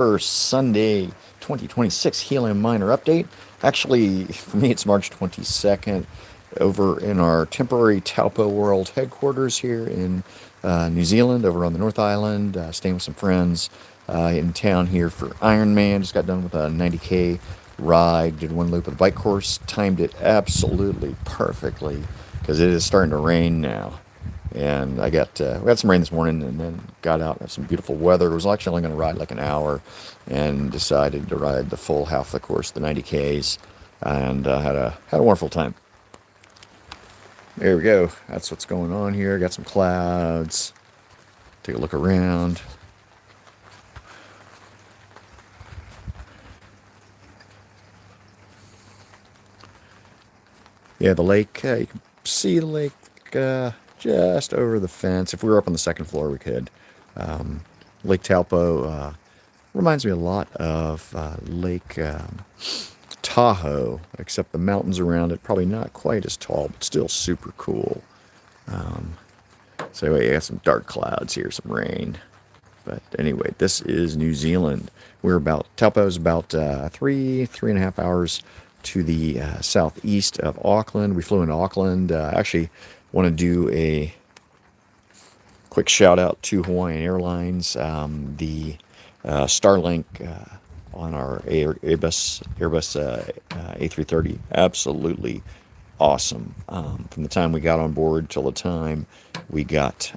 Sunday 2026 Helium Miner Update. Actually, for me, it's March 22nd over in our temporary Taupo World headquarters here in New Zealand, over on the North Island, staying with some friends in town here for Ironman. Just got done with a 90K ride, did one loop of the bike course, timed it absolutely perfectly because it is starting to rain now. And we got some rain this morning, and then got out and had some beautiful weather. I was actually only going to ride like an hour, and decided to ride the full half the course, the 90 Ks, and had a wonderful time. There we go. That's what's going on here. Got some clouds. Take a look around. Yeah, the lake. You can see the lake just over the fence. If we were up on the second floor, we could. Um, Lake Taupo reminds me a lot of Lake Tahoe, except the mountains around it probably not quite as tall, but still super cool. Um, so anyway, you got some dark clouds here, some rain. But anyway, this is New Zealand. Taupo is about 3.5 hours to the southeast of Auckland. We flew into Auckland. Actually, want to do a quick shout out to Hawaiian Airlines. The Starlink on our Airbus A330, absolutely awesome. From the time we got on board till the time we got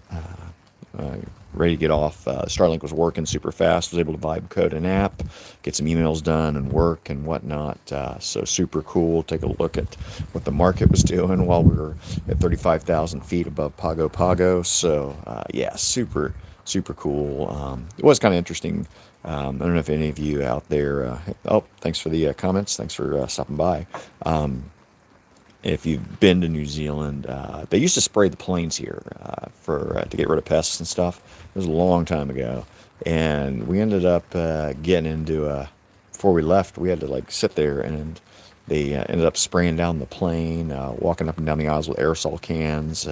ready to get off, Starlink was working super fast. Was able to vibe code an app, get some emails done and work and whatnot. So super cool. Take a look at what the market was doing while we were at 35,000 feet above Pago Pago. So yeah, super cool. It was kind of interesting. I don't know if any of you out there. Thanks for the comments. Thanks for stopping by. If you've been to New Zealand, they used to spray the planes here for to get rid of pests and stuff. It was a long time ago, and we ended up getting into before we left. We had to like sit there, and they ended up spraying down the plane, walking up and down the aisles with aerosol cans.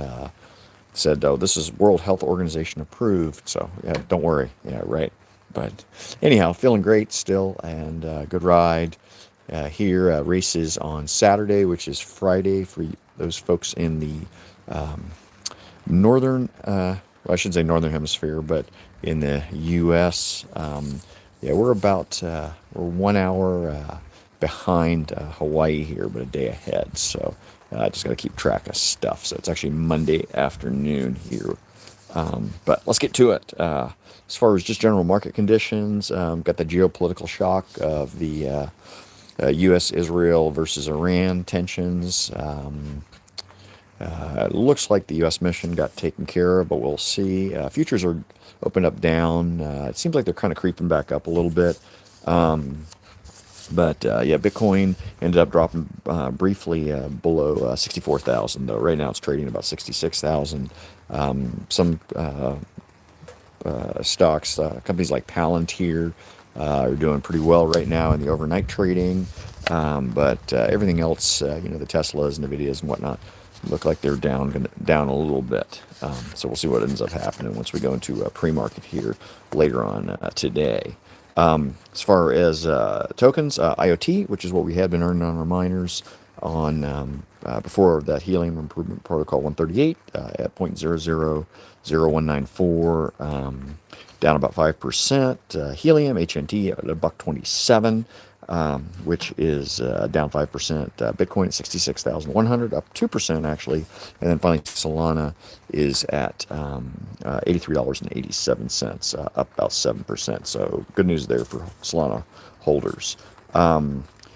Said, "Oh, this is World Health Organization approved." So yeah, don't worry. Yeah, right. But anyhow, feeling great still, and good ride. Here, races on Saturday, which is Friday for those folks in the northern, well, I shouldn't say northern hemisphere, but in the U.S. Yeah, we're 1 hour behind Hawaii here, but a day ahead. So I just got to keep track of stuff. So it's actually Monday afternoon here. But let's get to it. As far as just general market conditions, got the geopolitical shock of the U.S.-Israel versus Iran tensions. It looks like the U.S. mission got taken care of, but we'll see. Futures are opened up down. It seems like they're kind of creeping back up a little bit. But yeah, Bitcoin ended up dropping briefly below 64,000, though. Right now it's trading about 66,000. Some stocks, companies like Palantir, are doing pretty well right now in the overnight trading. But everything else, the Teslas, Nvidias, and whatnot, look like they're down a little bit. So we'll see what ends up happening once we go into pre-market here later on today. As far as tokens, IoT, which is what we had been earning on our miners on before that Helium Improvement Protocol 138 at 0.000194, down about 5%. Helium HNT at $1.27, which is down 5%. Bitcoin at 66,100, up 2% actually. And then finally, Solana is at $83.87, up about 7%. So good news there for Solana holders.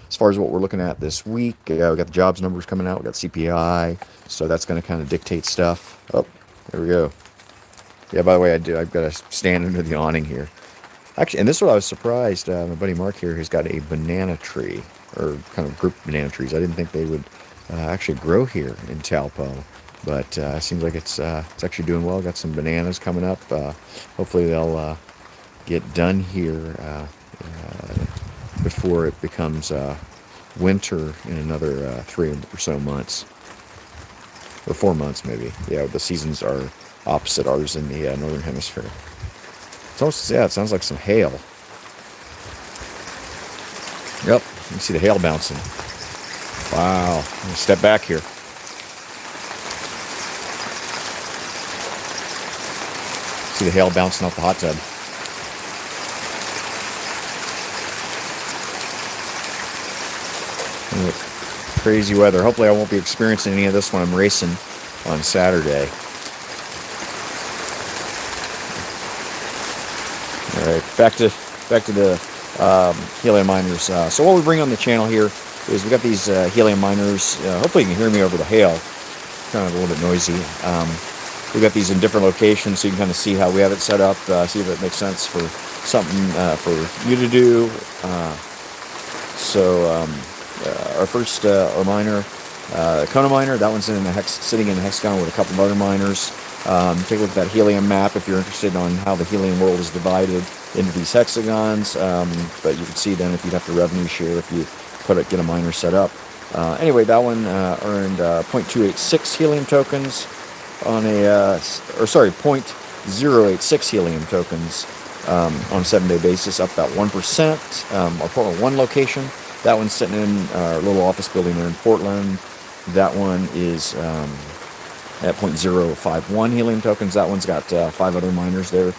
As far as what we're looking at this week, we got the jobs numbers coming out. We got CPI, so that's going to kind of dictate stuff. Oh, there we go. Yeah, by the way, I've got to stand under the awning here. Actually, and this is what I was surprised. My buddy Mark here has got a banana tree, or kind of group banana trees. I didn't think they would actually grow here in Taupo, but it seems like it's actually doing well. Got some bananas coming up. Hopefully they'll get done here before it becomes winter in another 3 or so months, or 4 months maybe. Yeah, the seasons are opposite ours in the northern hemisphere. It's almost, yeah, it sounds like some hail. Yep, you can see the hail bouncing. Wow. Let me step back here. See the hail bouncing off the hot tub. Crazy weather. Hopefully I won't be experiencing any of this when I'm racing on Saturday. All right, back to the helium miners. So what we bring on the channel here is we got these helium miners. Hopefully you can hear me over the hail. Kind of a little bit noisy. We got these in different locations, so you can kind of see how we have it set up. See if it makes sense for something for you to do. Our first our miner, Kona miner, that one's sitting in a hexagon with a couple of other miners. Take a look at that helium map if you're interested on how the helium world is divided into these hexagons. But you can see then if you'd have to revenue share if you get a miner set up. Anyway, that one earned 0.286 helium tokens on 0.086 helium tokens on a 7-day basis, up about 1%. Our Portland 1 location, that one's sitting in our little office building there in Portland. That one is at 0.051 helium tokens. That one's got 5 other miners there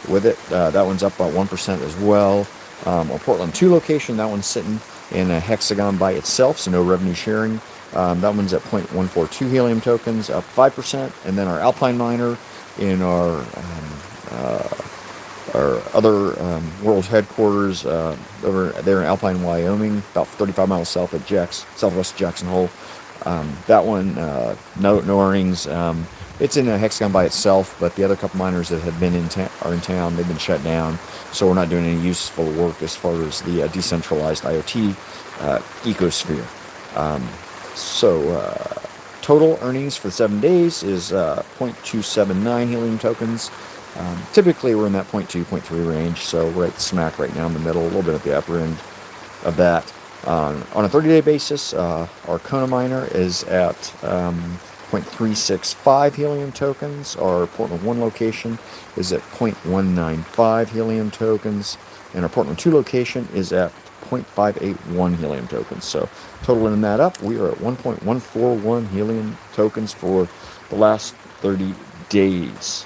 with it. That one's up about 1% as well. Our Portland 2 location, that one's sitting in a hexagon by itself, so no revenue sharing. That one's at 0.142 helium tokens, up 5%. And then our Alpine miner in our other world headquarters over there in Alpine, Wyoming, about 35 miles south of southwest Jackson Hole. That one, no earnings. It's in a hexagon by itself, but the other couple miners that have been are in town. They've been shut down, so we're not doing any useful work as far as the decentralized IoT ecosphere. Total earnings for 7 days is 0.279 helium tokens. Typically, we're in that 0.2, 0.3 range, so we're at smack right now in the middle, a little bit at the upper end of that. On a 30-day basis, our Kona miner is at 0.365 helium tokens. Our Portland 1 location is at 0.195 helium tokens. And our Portland 2 location is at 0.581 helium tokens. So totaling that up, we are at 1.141 helium tokens for the last 30 days.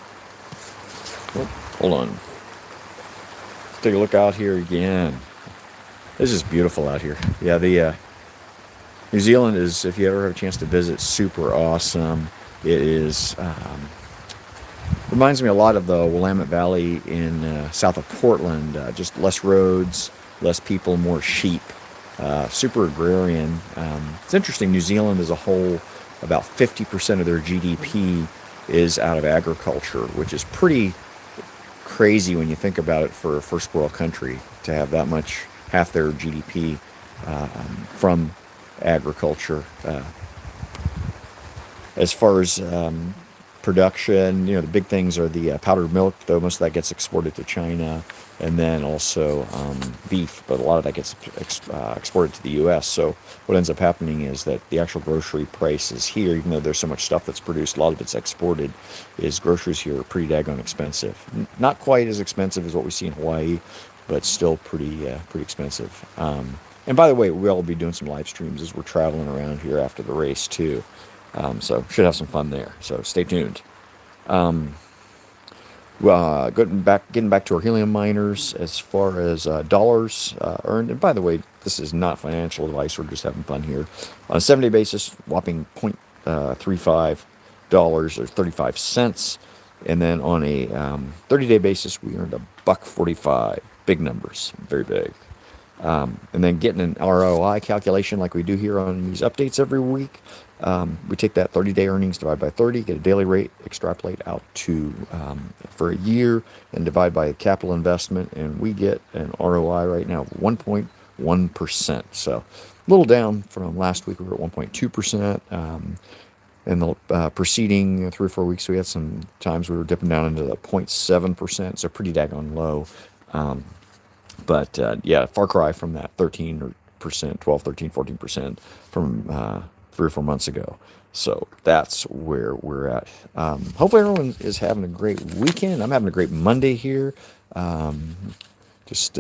Oh, hold on. Let's take a look out here again. This is beautiful out here. Yeah, the New Zealand is, if you ever have a chance to visit, super awesome. It is reminds me a lot of the Willamette Valley in south of Portland. Just less roads, less people, more sheep. Super agrarian. It's interesting. New Zealand as a whole, about 50% of their GDP is out of agriculture, which is pretty crazy when you think about it for a first world country to have that much, half their GDP from agriculture. As far as production, the big things are the powdered milk, though most of that gets exported to China, and then also beef, but a lot of that gets exported to the U.S. So what ends up happening is that the actual grocery prices here, even though there's so much stuff that's produced, a lot of it's exported, is groceries here are pretty daggone expensive. Not quite as expensive as what we see in Hawaii, but still pretty expensive. And by the way, we'll be doing some live streams as we're traveling around here after the race too. So should have some fun there. So stay tuned. Getting back to our helium miners as far as dollars earned. And by the way, this is not financial advice. We're just having fun here. On a 7-day basis, whopping $0.35 or 35 cents. And then on a 30-day basis, we earned $1.45. Big numbers, very big. And then getting an ROI calculation like we do here on these updates every week. We take that 30-day earnings, divide by 30, get a daily rate, extrapolate out to for a year, and divide by capital investment, and we get an ROI right now of 1.1%. So a little down from last week. We were at 1.2%. In the preceding 3 or 4 weeks, we had some times we were dipping down into the 0.7%, so pretty daggone low. But far cry from that 13%, 12, 13, 14% from 3 or 4 months ago. So that's where we're at. Hopefully everyone is having a great weekend. I'm having a great Monday here. just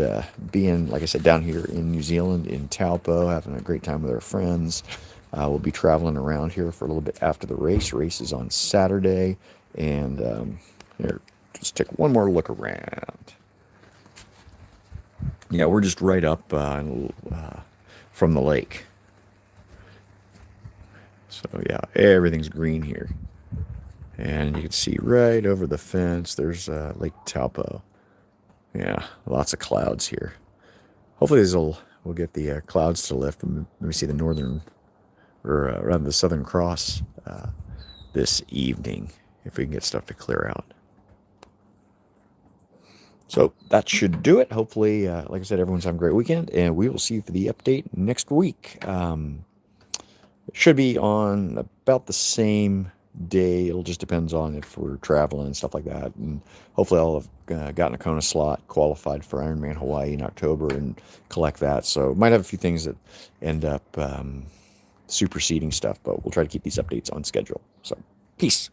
being, like I said, down here in New Zealand, in Taupo, having a great time with our friends. We'll be traveling around here for a little bit after the race. Race is on Saturday. And here, just take one more look around. Yeah, we're just right up from the lake. So yeah, everything's green here. And you can see right over the fence, there's Lake Taupo. Yeah, lots of clouds here. Hopefully we'll get the clouds to lift and maybe see the northern, or rather the Southern Cross this evening, if we can get stuff to clear out. So that should do it. Hopefully, like I said, everyone's having a great weekend, and we will see you for the update next week. It should be on about the same day. It'll just depends on if we're traveling and stuff like that. And hopefully I'll have gotten a Kona slot, qualified for Ironman Hawaii in October, and collect that. So might have a few things that end up superseding stuff, but we'll try to keep these updates on schedule. So peace.